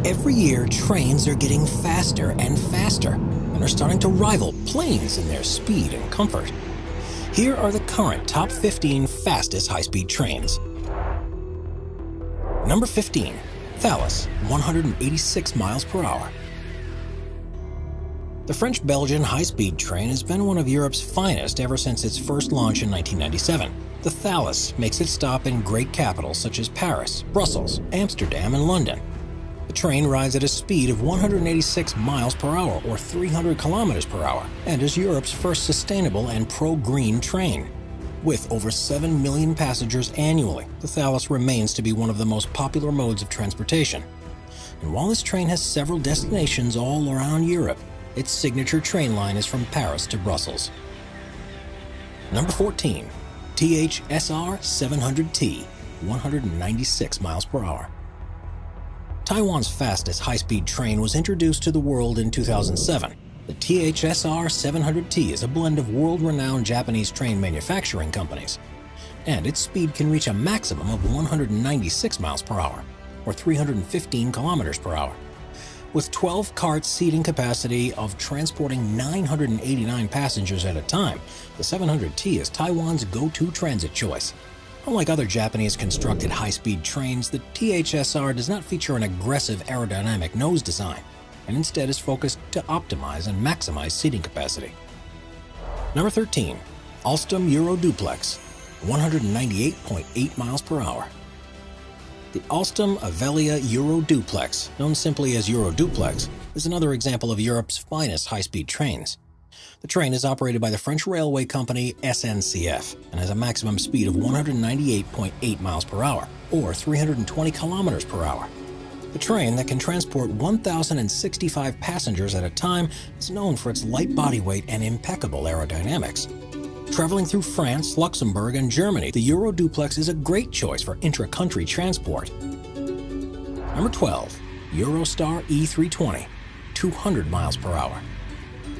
Every year, trains are getting faster and faster and are starting to rival planes in their speed and comfort. Here are the current top 15 fastest high-speed trains. Number 15. Thalys, 186 miles per hour. The French-Belgian high-speed train has been one of Europe's finest ever since its first launch in 1997. The Thalys makes its stop in great capitals such as Paris, Brussels, Amsterdam, and London. The train rides at a speed of 186 miles per hour or 300 kilometers per hour and is Europe's first sustainable and pro-green train. With over 7 million passengers annually, the Thalys remains to be one of the most popular modes of transportation. And while this train has several destinations all around Europe, its signature train line is from Paris to Brussels. Number 14. THSR 700T, 196 miles per hour. Taiwan's fastest high-speed train was introduced to the world in 2007. The THSR 700T is a blend of world-renowned Japanese train manufacturing companies, and its speed can reach a maximum of 196 miles per hour, or 315 kilometers per hour. With 12 cart seating capacity of transporting 989 passengers at a time, the 700T is Taiwan's go-to transit choice. Unlike other Japanese-constructed high-speed trains, the THSR does not feature an aggressive aerodynamic nose design, and instead is focused to optimize and maximize seating capacity. Number 13. Alstom Euroduplex, 198.8 miles per hour. The Alstom Avelia Euroduplex, known simply as Euroduplex, is another example of Europe's finest high-speed trains. The train is operated by the French railway company SNCF and has a maximum speed of 198.8 miles per hour, or 320 kilometers per hour. The train that can transport 1,065 passengers at a time is known for its light body weight and impeccable aerodynamics. Traveling through France, Luxembourg, and Germany, the Euroduplex is a great choice for intra-country transport. Number 12. Eurostar E320, 200 miles per hour.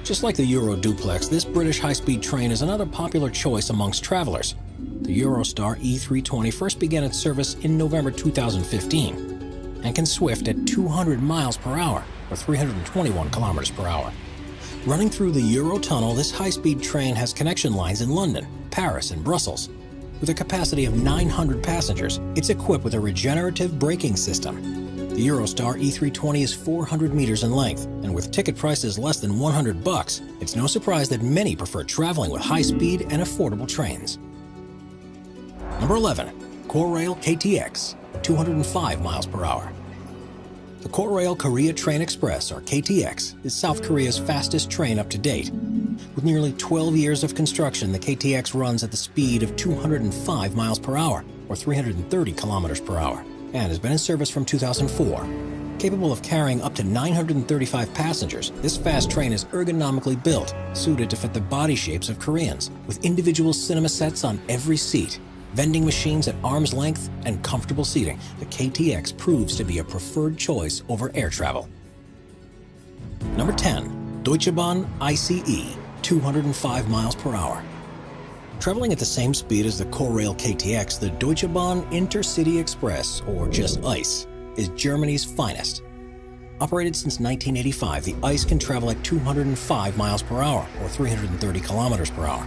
Just like the Euroduplex, this British high-speed train is another popular choice amongst travelers. The Eurostar E320 first began its service in November 2015 and can swift at 200 miles per hour or 321 kilometers per hour. Running through the Eurotunnel, this high-speed train has connection lines in London, Paris, and Brussels. With a capacity of 900 passengers, it's equipped with a regenerative braking system. The Eurostar E320 is 400 meters in length, and with ticket prices less than $100, it's no surprise that many prefer traveling with high-speed and affordable trains. Number 11. Korail KTX, 205 miles per hour. The Korail Korea Train Express, or KTX, is South Korea's fastest train up to date. With nearly 12 years of construction, the KTX runs at the speed of 205 miles per hour, or 330 kilometers per hour, and has been in service from 2004. Capable of carrying up to 935 passengers, this fast train is ergonomically built, suited to fit the body shapes of Koreans, with individual cinema sets on every seat, vending machines at arm's length, and comfortable seating. The KTX proves to be a preferred choice over air travel. Number 10. Deutsche Bahn ICE, 205 miles per hour. Traveling at the same speed as the Korail KTX, the Deutsche Bahn Intercity Express, or just ICE, is Germany's finest. Operated since 1985, the ICE can travel at 205 miles per hour, or 330 kilometers per hour.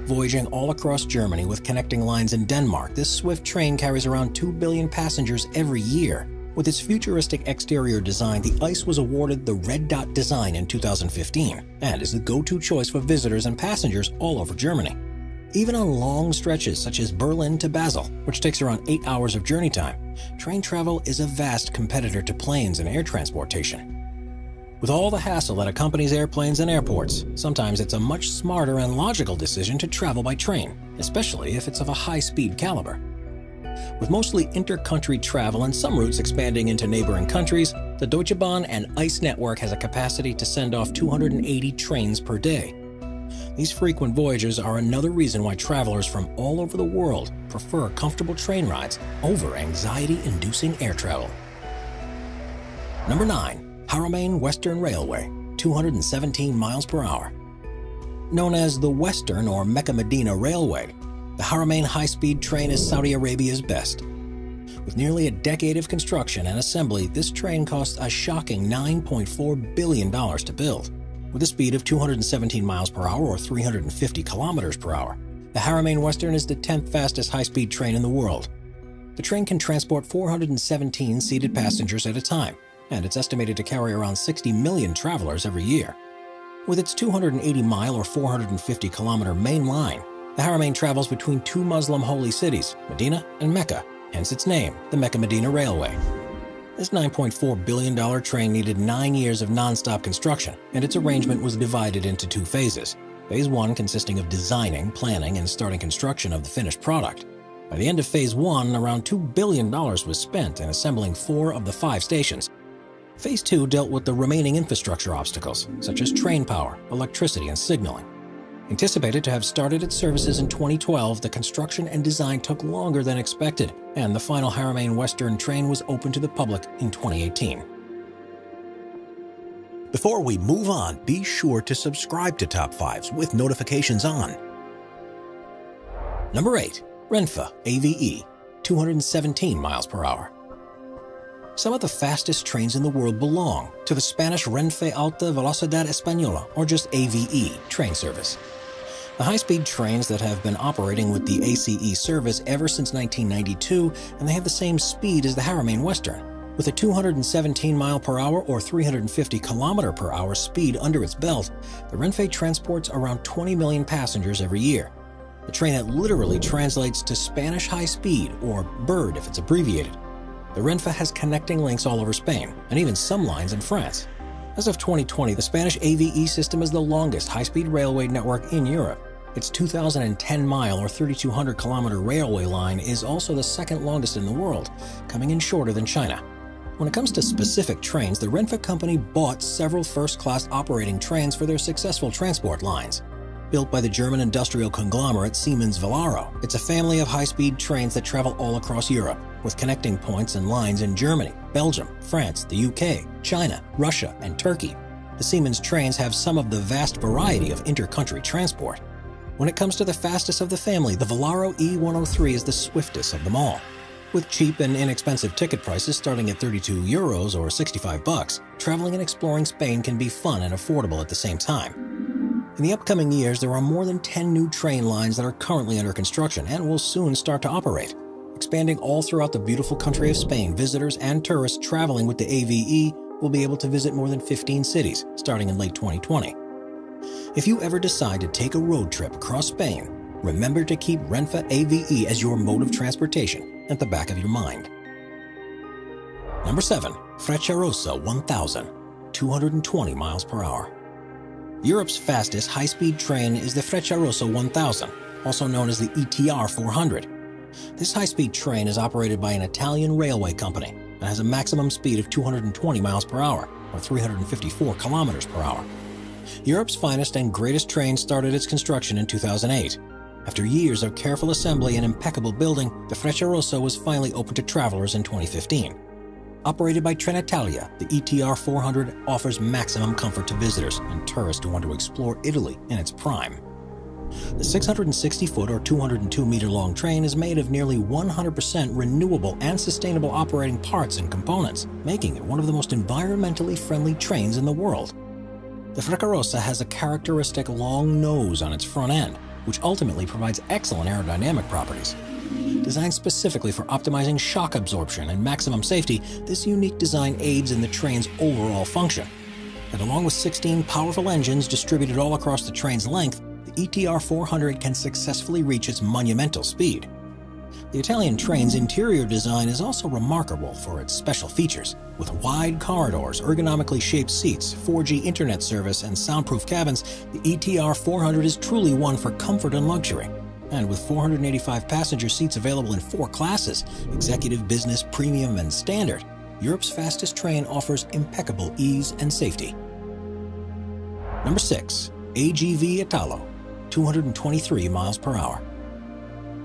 Voyaging all across Germany with connecting lines in Denmark, this swift train carries around 2 billion passengers every year. With its futuristic exterior design, the ICE was awarded the Red Dot design in 2015 and is the go-to choice for visitors and passengers all over Germany. Even on long stretches such as Berlin to Basel, which takes around 8 hours of journey time, train travel is a vast competitor to planes and air transportation. With all the hassle that accompanies airplanes and airports, sometimes it's a much smarter and logical decision to travel by train, especially if it's of a high-speed caliber. With mostly inter-country travel and some routes expanding into neighboring countries, the Deutsche Bahn and ICE network has a capacity to send off 280 trains per day. These frequent voyages are another reason why travelers from all over the world prefer comfortable train rides over anxiety-inducing air travel. Number 9. Haramain Western Railway, 217 miles per hour. Known as the Western or Mecca-Medina Railway, the Haramain high-speed train is Saudi Arabia's best. With nearly a decade of construction and assembly, this train cost a shocking $9.4 billion to build. With a speed of 217 miles per hour or 350 kilometers per hour, the Haramain Western is the 10th fastest high-speed train in the world. The train can transport 417 seated passengers at a time, and it's estimated to carry around 60 million travelers every year. With its 280-mile or 450-kilometer main line, the Haramain travels between two Muslim holy cities, Medina and Mecca, hence its name, the Mecca-Medina Railway. This $9.4 billion train needed 9 years of non-stop construction, and its arrangement was divided into two phases. Phase 1 consisting of designing, planning, and starting construction of the finished product. By the end of Phase 1, around $2 billion was spent in assembling 4 of the 5 stations. Phase 2 dealt with the remaining infrastructure obstacles, such as train power, electricity, and signaling. Anticipated to have started its services in 2012, the construction and design took longer than expected, and the final Haramain Western train was open to the public in 2018. Before we move on, be sure to subscribe to Top 5s with notifications on. Number 8. Renfe AVE, 217 miles per hour. Some of the fastest trains in the world belong to the Spanish Renfe Alta Velocidad Española, or just AVE, train service. The high-speed trains that have been operating with the ACE service ever since 1992, and they have the same speed as the Haramain Western. With a 217 mile per hour or 350 kilometer per hour speed under its belt, the Renfe transports around 20 million passengers every year. The train that literally translates to Spanish high speed, or BIRD if it's abbreviated. The Renfe has connecting links all over Spain, and even some lines in France. As of 2020, the Spanish AVE system is the longest high-speed railway network in Europe. Its 2,010-mile or 3,200-kilometer railway line is also the second longest in the world, coming in shorter than China. When it comes to specific trains, the Renfe company bought several first-class operating trains for their successful transport lines. Built by the German industrial conglomerate Siemens Velaro, it's a family of high-speed trains that travel all across Europe, with connecting points and lines in Germany, Belgium, France, the UK, China, Russia, and Turkey. The Siemens trains have some of the vast variety of inter-country transport. When it comes to the fastest of the family, the Velaro E103 is the swiftest of them all. With cheap and inexpensive ticket prices starting at €32 or $65, traveling and exploring Spain can be fun and affordable at the same time. In the upcoming years, there are more than 10 new train lines that are currently under construction and will soon start to operate. Expanding all throughout the beautiful country of Spain, visitors and tourists traveling with the AVE will be able to visit more than 15 cities, starting in late 2020. If you ever decide to take a road trip across Spain, remember to keep Renfe AVE as your mode of transportation at the back of your mind. Number 7. Frecciarossa 1000, 220 miles per hour. Europe's fastest high-speed train is the Frecciarossa 1000, also known as the ETR 400. This high-speed train is operated by an Italian railway company and has a maximum speed of 220 miles per hour, or 354 kilometers per hour. Europe's finest and greatest train started its construction in 2008. After years of careful assembly and impeccable building, the Frecciarossa was finally open to travelers in 2015. Operated by Trenitalia, the ETR 400 offers maximum comfort to visitors and tourists who want to explore Italy in its prime. The 660-foot or 202-meter-long train is made of nearly 100% renewable and sustainable operating parts and components, making it one of the most environmentally friendly trains in the world. The Frecciarossa has a characteristic long nose on its front end, which ultimately provides excellent aerodynamic properties. Designed specifically for optimizing shock absorption and maximum safety, this unique design aids in the train's overall function. And along with 16 powerful engines distributed all across the train's length, the ETR 400 can successfully reach its monumental speed. The Italian train's interior design is also remarkable for its special features. With wide corridors, ergonomically shaped seats, 4G internet service, and soundproof cabins, the ETR 400 is truly one for comfort and luxury. And with 485 passenger seats available in 4 classes, executive, business, premium, and standard, Europe's fastest train offers impeccable ease and safety. Number 6. AGV Italo, 223 miles per hour.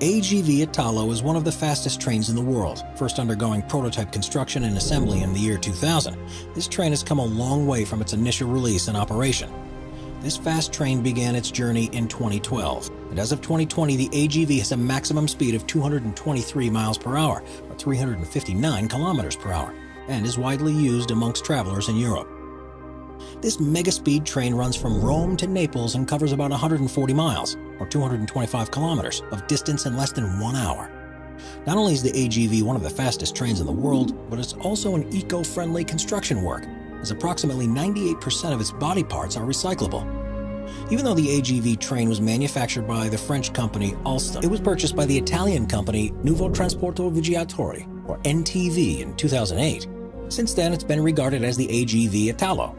AGV Italo is one of the fastest trains in the world, first undergoing prototype construction and assembly in the year 2000. This train has come a long way from its initial release and operation. This fast train began its journey in 2012. and as of 2020, the AGV has a maximum speed of 223 miles per hour, or 359 kilometers per hour, and is widely used amongst travelers in Europe. This mega-speed train runs from Rome to Naples and covers about 140 miles, or 225 kilometers, of distance in less than 1 hour. Not only is the AGV one of the fastest trains in the world, but it's also an eco-friendly construction work, as approximately 98% of its body parts are recyclable. Even though the AGV train was manufactured by the French company Alstom, it was purchased by the Italian company Nuovo Trasporto Viaggiatori, or NTV, in 2008. Since then, it's been regarded as the AGV Italo.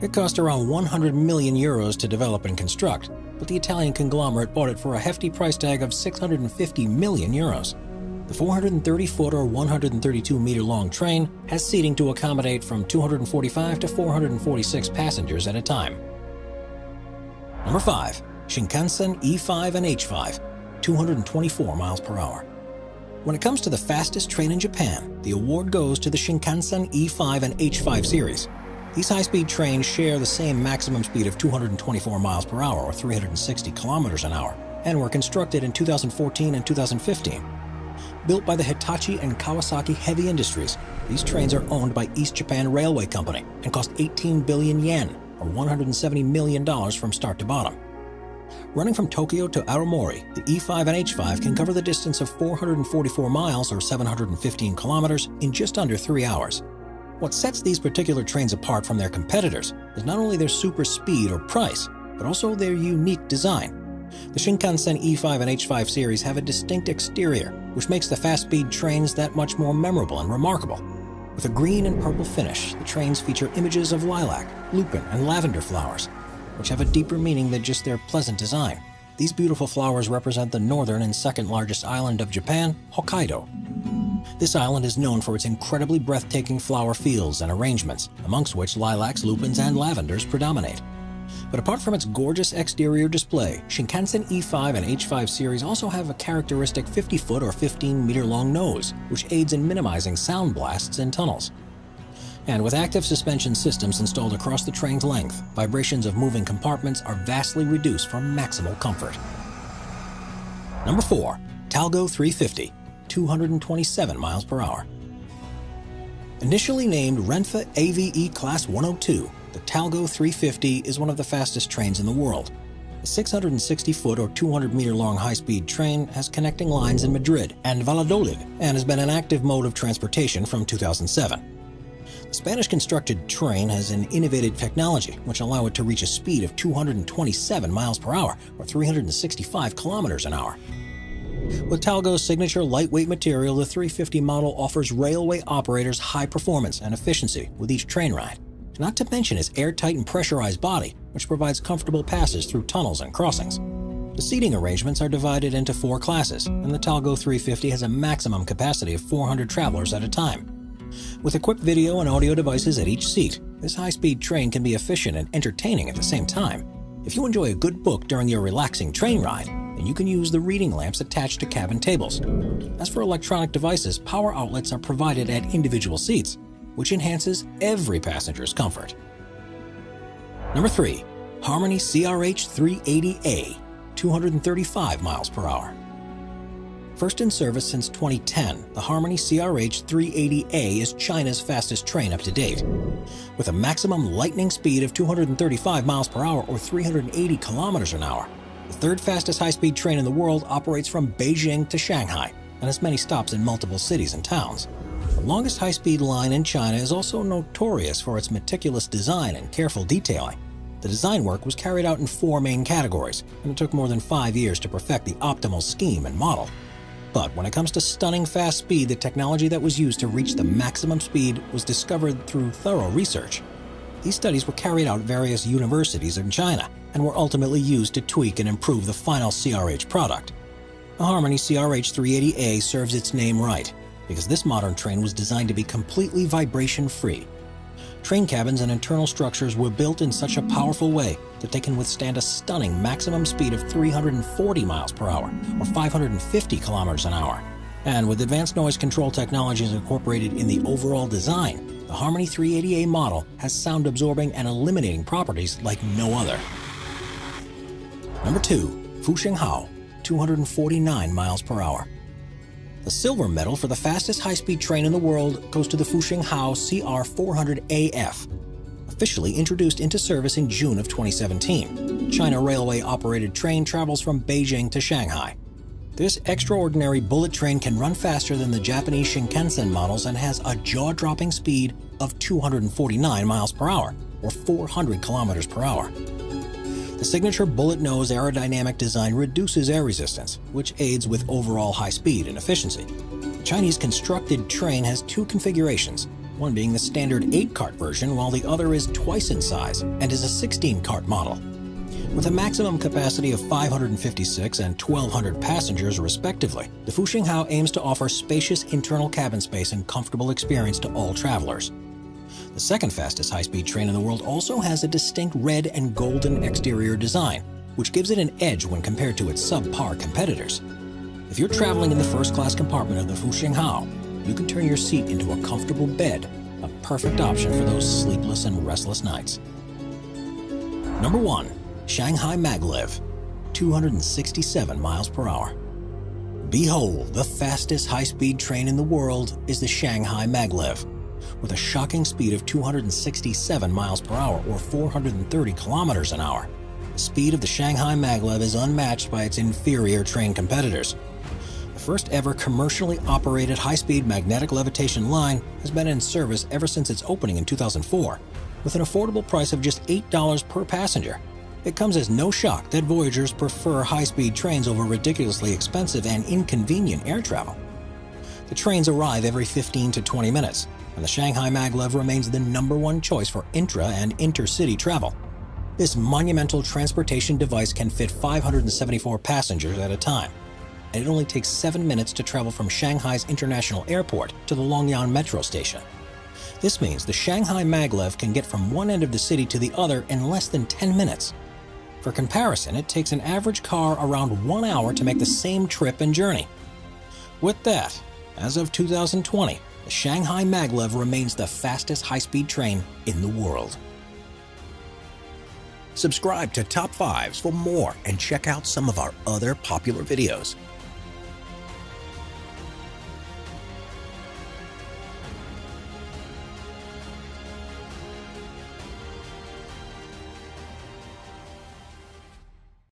It cost around 100 million euros to develop and construct, but the Italian conglomerate bought it for a hefty price tag of 650 million euros. The 430-foot or 132-meter long train has seating to accommodate from 245 to 446 passengers at a time. Number 5. Shinkansen E5 and H5, 224 miles per hour. When it comes to the fastest train in Japan, the award goes to the Shinkansen E5 and H5 series. These high-speed trains share the same maximum speed of 224 miles per hour or 360 kilometers an hour, and were constructed in 2014 and 2015. Built by the Hitachi and Kawasaki Heavy Industries, these trains are owned by East Japan Railway Company and cost 18 billion yen, or $170 million from start to bottom. Running from Tokyo to Aomori, the E5 and H5 can cover the distance of 444 miles or 715 kilometers in just under 3 hours. What sets these particular trains apart from their competitors is not only their super speed or price, but also their unique design. The Shinkansen E5 and H5 series have a distinct exterior, which makes the fast-speed trains that much more memorable and remarkable. With a green and purple finish, the trains feature images of lilac, lupin, and lavender flowers, which have a deeper meaning than just their pleasant design. These beautiful flowers represent the northern and second largest island of Japan, Hokkaido. This island is known for its incredibly breathtaking flower fields and arrangements, amongst which lilacs, lupins, and lavenders predominate. But apart from its gorgeous exterior display, Shinkansen E5 and H5 series also have a characteristic 50-foot or 15-meter long nose, which aids in minimizing sound blasts in tunnels. And with active suspension systems installed across the train's length, vibrations of moving compartments are vastly reduced for maximal comfort. Number 4. Talgo 350, 227 miles per hour. Initially named Renfe AVE Class 102, the Talgo 350 is one of the fastest trains in the world. The 660-foot or 200-meter long high-speed train has connecting lines in Madrid and Valladolid and has been an active mode of transportation from 2007. The Spanish-constructed train has an innovative technology which allow it to reach a speed of 227 miles per hour or 365 kilometers an hour. With Talgo's signature lightweight material, the 350 model offers railway operators high performance and efficiency with each train ride. Not to mention its airtight and pressurized body, which provides comfortable passes through tunnels and crossings. The seating arrangements are divided into 4 classes, and the Talgo 350 has a maximum capacity of 400 travelers at a time. With equipped video and audio devices at each seat, this high-speed train can be efficient and entertaining at the same time. If you enjoy a good book during your relaxing train ride, then you can use the reading lamps attached to cabin tables. As for electronic devices, power outlets are provided at individual seats, which enhances every passenger's comfort. Number 3. Harmony CRH 380A, 235 miles per hour. First in service since 2010, the Harmony CRH 380A is China's fastest train up to date. With a maximum lightning speed of 235 miles per hour or 380 kilometers an hour, the third fastest high-speed train in the world operates from Beijing to Shanghai and has many stops in multiple cities and towns. The longest high-speed line in China is also notorious for its meticulous design and careful detailing. The design work was carried out in 4 main categories, and it took more than 5 years to perfect the optimal scheme and model. But when it comes to stunning fast speed, the technology that was used to reach the maximum speed was discovered through thorough research. These studies were carried out at various universities in China and were ultimately used to tweak and improve the final CRH product. The Harmony CRH 380A serves its name right, because this modern train was designed to be completely vibration-free. Train cabins and internal structures were built in such a powerful way that they can withstand a stunning maximum speed of 340 miles per hour or 550 kilometers an hour. And with advanced noise control technologies incorporated in the overall design, the Harmony 380A model has sound-absorbing and eliminating properties like no other. Number 2. Fuxinghao, 249 miles per hour. The silver medal for the fastest high-speed train in the world goes to the Fuxinghao CR400AF, officially introduced into service in June of 2017. China Railway-operated train travels from Beijing to Shanghai. This extraordinary bullet train can run faster than the Japanese Shinkansen models and has a jaw-dropping speed of 249 miles per hour, or 400 kilometers per hour. The signature bullet nose aerodynamic design reduces air resistance, which aids with overall high speed and efficiency. The Chinese constructed train has two configurations, one being the standard 8-cart version, while the other is twice in size and is a 16-cart model. With a maximum capacity of 556 and 1,200 passengers respectively, the Fuxinghao aims to offer spacious internal cabin space and comfortable experience to all travelers. The second fastest high-speed train in the world also has a distinct red and golden exterior design, which gives it an edge when compared to its subpar competitors. If you're traveling in the first-class compartment of the Fuxinghao, you can turn your seat into a comfortable bed, a perfect option for those sleepless and restless nights. Number 1. Shanghai Maglev, 267 miles per hour. Behold, the fastest high-speed train in the world is the Shanghai Maglev, with a shocking speed of 267 miles per hour or 430 kilometers an hour. The speed of the Shanghai Maglev is unmatched by its inferior train competitors. The first ever commercially operated high-speed magnetic levitation line has been in service ever since its opening in 2004, with an affordable price of just $8 per passenger. It comes as no shock that voyagers prefer high-speed trains over ridiculously expensive and inconvenient air travel. The trains arrive every 15 to 20 minutes, and the Shanghai Maglev remains the #1 choice for intra- and intercity travel. This monumental transportation device can fit 574 passengers at a time, and it only takes 7 minutes to travel from Shanghai's International Airport to the Longyan Metro station. This means the Shanghai Maglev can get from one end of the city to the other in less than 10 minutes. For comparison, it takes an average car around 1 hour to make the same trip and journey. With that, as of 2020, the Shanghai Maglev remains the fastest high-speed train in the world. Subscribe to Top 5s for more and check out some of our other popular videos.